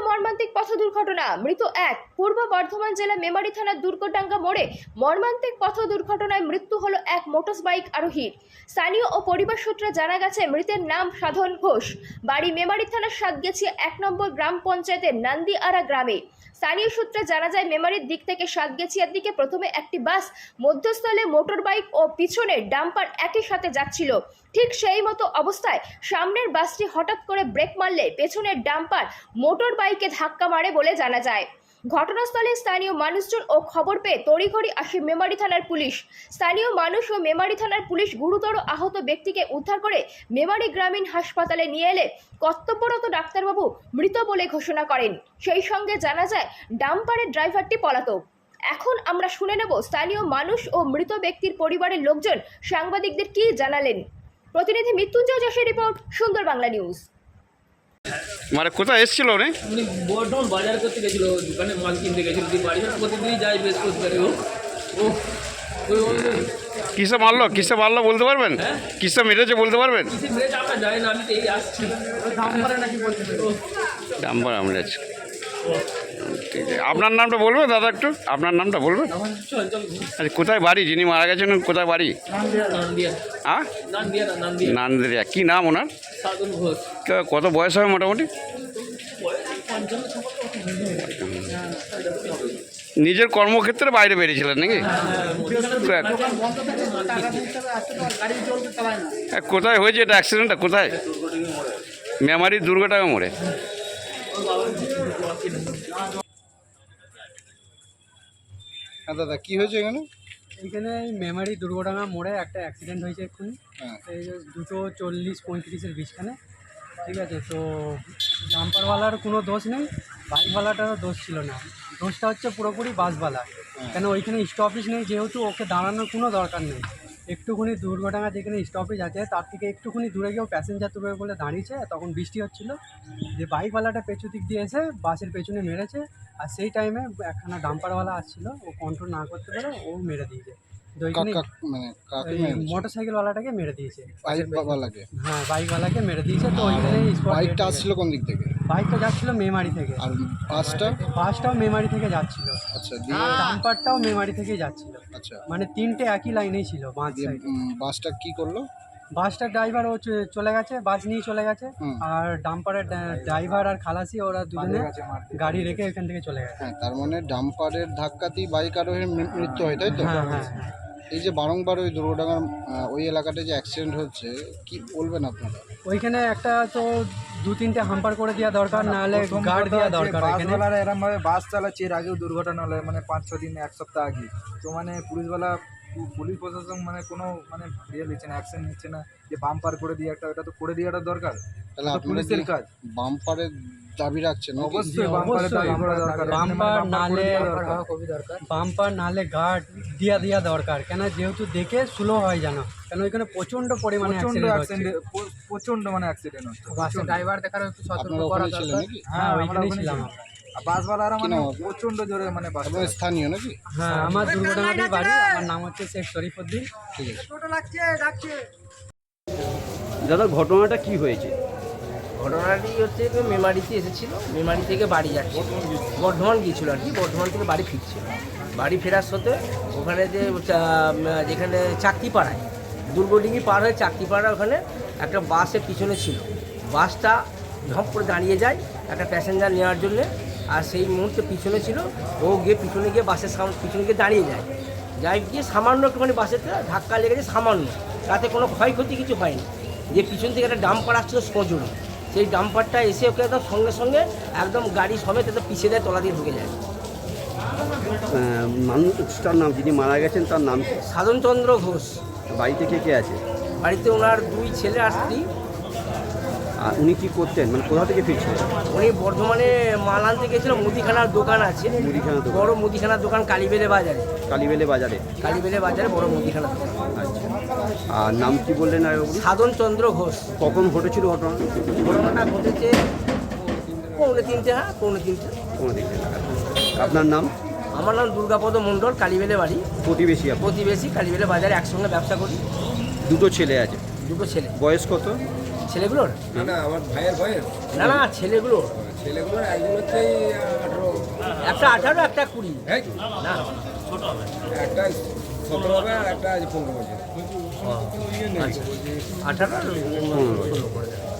মর্মান্তিক পথ দুর্ঘটনা, মৃত এক। পূর্ব বর্ধমান জেলা মেমারি থানার দুর্গডাঙ্গা মোড়ে মর্মান্তিক পথ দুর্ঘটনায় মৃত্যু হলো এক মোটরসাইকেল আরোহীর। স্থানীয় ও পরিবার সূত্রে জানা গেছে, মৃতের নাম সাধন ঘোষ, বাড়ি মেমারি থানার সাতগেছিয়া 1 নম্বর গ্রাম পঞ্চায়েতের নান্দিআরা গ্রামে। স্থানীয় সূত্রে জানা যায়, মেমারির দিক থেকে সাতগেছিয়ার দিকে প্রথমে একটি বাস, মধ্যস্থলে মোটর বাইক ও পিছনে ডাম্পার একই সাথে যাচ্ছিল। ঠিক সেই মতো অবস্থায় সামনের বাসটি হঠাৎ করে ব্রেক মারলে পেছনের ডাম্পার মোটর বাইকে ধাক্কা মারে বলে জানা যায়। ঘটনাস্থলে স্থানীয় মানুষজন ও খবর পেয়ে তড়িঘড়ি আসে মেমারি থানার পুলিশ। স্থানীয় মানুষ ও মেমারি থানার পুলিশ গুরুতর আহত ব্যক্তিকে উদ্ধার করে মেমারি গ্রামীণ হাসপাতালে নিয়ে এলে কর্তব্যরত ডাক্তারবাবু মৃত বলে ঘোষণা করেন। সেই সঙ্গে জানা যায়, ডাম্পারের ড্রাইভারটি পলাতক। এখন আমরা শুনে নেব স্থানীয় মানুষ ও মৃত ব্যক্তির পরিবারের লোকজন সাংবাদিকদের কি জানালেন। প্রতিনিধি মৃত্যুঞ্জয় যশের রিপোর্ট, সুন্দর বাংলা নিউজ। মানে কোথায় এসেছিল উনি? উনি বর্ধমান বাজার করতে গেছিল, দোকানে মাল কিনতে গেছিল। বাড়ি প্রতিদিনই যায় বৃহস্পতিবারে। ও কিসে মারলো বলতে পারবেন? হ্যাঁ? কিসে মেরেছে বলতে পারবেন? কিসে মেরেছে আমরা জানি না, আমি তো এই আসছি। ডাম্পার মেরেছে। ঠিক আছে, আপনার নামটা বলবেন দাদা, একটু আপনার নামটা বলবেন? আচ্ছা, কোথায় বাড়ি? যিনি মারা গেছেন কোথায় বাড়ি? হ্যাঁ, নান্দিয়া। কী নাম ওনার? সাধন ঘোষ। কত বয়স হবে মোটামুটি? নিজের কর্মক্ষেত্রে বাইরে বেরিয়েছিলেন নাকি? কোথায় হয়েছে এটা অ্যাক্সিডেন্টটা? কোথায়? মেমারি দুর্গডাঙ্গা মোড়ে। হ্যাঁ দাদা, কী হয়েছে এখানে? এখানে মেমারি দুর্গডাঙ্গা মোড়ে একটা অ্যাক্সিডেন্ট হয়েছে এক্ষুনি। এই যে 2:40-35-এর বিছখানে, ঠিক আছে। তো ডাম্পারওয়ালার কোনো দোষ নেই, বাইকওয়ালাটারও দোষ ছিল না। দোষটা হচ্ছে পুরোপুরি বাসওয়ালা। কেন ওইখানে স্টপেজ নেই, যেহেতু ওকে দাঁড়ানোর কোনো দরকার নেই। একটুখানি দুর্ঘটনা যেখানে স্টপেজ আছে তার থেকে একটুখানি দূরে গিয়েও প্যাসেঞ্জার তুলবে বলে দাঁড়িয়েছে, তখন বৃষ্টি হচ্ছিল। যে বাইকওয়ালাটা পেছু দিক দিয়ে এসে বাসের পেছনে মেরেছে, আর সেই টাইমে একখানা ডাম্পারওয়ালা আসছিল, ও কন্ট্রোল না করতে পারে, ও মেরে দিয়েছে। তো ওইখানে মোটরসাইকেলওয়ালাটাকে মেরে দিয়েছে। হ্যাঁ, বাইকওয়ালাকে মেরে দিয়েছে। তো ওইখানে বাইকটা আসছিল কোন দিক থেকে? বাইকটা যাচ্ছিল মেমারি থেকে, আর বাসটাও মেমারি থেকে যাচ্ছিল। আচ্ছা, ডাম্পারটাও মেমারি থেকেই যাচ্ছিল। আচ্ছা, মানে তিনটে একই লাইনেই ছিল। বাসটা কি করলো? বাসটার ড্রাইভার ও চলে গেছে, বাস নিয়ে চলে গেছে। আর ডাম্পারের ড্রাইভার আর খালাসি ওরা দুজনে গাড়ি রেখে এখান থেকে চলে গেছে। হ্যাঁ, তার মানে ডাম্পারের ধাক্কাতেই বাইক আরোহীর মৃত্যু হয়, তাই তো? হ্যাঁ হ্যাঁ। এই যে বারংবার ওই দুর্ঘটনার ওই এলাকাতে যে অ্যাক্সিডেন্ট হচ্ছে, কি বলবেন আপনারা? ওইখানে একটা তো 2-3টে হাম্পার করে দেওয়া দরকার, নাহলে গার্ড দেওয়া দরকার। বাসওয়ালারা এরমভাবে বাস চালাচ্ছে, এর আগেও দুর্ঘটনা হলো, মানে 5-6 দিন 1 সপ্তাহ আগে। তো মানে পুলিশ প্রশাসন মানে কোনো মানে ইয়ে নিচ্ছে না, অ্যাকশন নিচ্ছে না যে বাম্পার করে দিয়ে একটা, ওটা তো করে দেওয়াটা দরকার। তাহলে পুলিশের কাজ। বাম্পারের দাবি রাখছেন? অবশ্যই বাম্পার দরকার, বাম্পার নাহলে গার্ড দেওয়া দরকার। কেন, যেহেতু দেখে স্লো হয় যেন, কেন ওইখানে প্রচণ্ড পরিমাণে প্রচণ্ড মানে অ্যাক্সিডেন্ট হচ্ছে। বাসের ড্রাইভার দেখার একটু সতর্ক করা দরকার। হ্যাঁ, ওইখানেই ছিলাম। বাসওয়ালারা মানে প্রচণ্ড জোরে মানে বাস। স্থানীয় নাকি? হ্যাঁ, আমার দুর্ঘটনাতেই বাড়ি। আমার নাম হচ্ছে শেখ শরীফউদ্দিন। ঠিক আছে। দাদা, ঘটনাটা কি হয়েছে? ঘটনাটি হচ্ছে যে মেমারিতে এসেছিল, মেমারি থেকে বাড়ি যাচ্ছে, বর্ধমান গিয়েছিল আর কি। বর্ধমান থেকে বাড়ি ফিরছিল। বাড়ি ফেরার সাথে ওখানে যেখানে চাকতিপাড়ায়, দুর্গডিঙ্গি পার হয়ে চাকতিপাড়া, ওখানে একটা বাসের পিছনে ছিল। বাসটা ঝপ করে দাঁড়িয়ে যায় একটা প্যাসেঞ্জার নেওয়ার জন্যে, আর সেই মুহূর্তে পিছনে ছিল। ও গিয়ে পিছনে গিয়ে বাসের পিছনে গিয়ে দাঁড়িয়ে যায় গিয়ে সামান্য একটুখানি বাসেতে ধাক্কা লেগেছে, সামান্য, তাতে কোনো ক্ষয়ক্ষতি কিছু হয়নি। যে পিছন থেকে একটা ডাম্পার আসছিল সজোরে, সেই ডাম্পারটা এসে ওকে একদম সঙ্গে সঙ্গে একদম গাড়ি সমেত একদম পিছিয়ে দেয়, তলা দিয়ে ঢুকে যায়। মানুষটার নাম, যিনি মারা গেছেন তার নাম? সাধনচন্দ্র ঘোষ। বাড়িতে কে আছে? বাড়িতে ওনার 2 ছেলে আর স্ত্রী। আর উনি কী করতেন, মানে কোথা থেকে ফিরছিলেন? উনি বর্ধমানে মাল আনতে গেছিল। মুদিখানার দোকান আছে, বড় মুদিখানার দোকান কালীবেলে বাজারে। কালীবেলে বাজারে বড় মুদিখানার দোকান। আচ্ছা, আর নাম কি বললেন? আর সাধনচন্দ্র ঘোষ। কখন ঘটেছিল ঘটনাটা ঘটেছে 2:45। হ্যাঁ, 2:45। আপনার নাম? আমার নাম দুর্গাপদ মণ্ডল, কালীবেলে বাড়ি। প্রতিবেশী কালীবেলে বাজারে একসঙ্গে ব্যবসা করি। দুটো ছেলে আছে? 2 ছেলে। বয়স কত? ছেলেগুলোর না না আমার ভাইয়ের বয়স না না ছেলেগুলোর ছেলেগুলোর একজন হচ্ছে 18 একটা 18 একটা 20 হ্যাঁ না একটা 17 হবে আর একটা 15 বছর 18 আর 16 করে দেবে।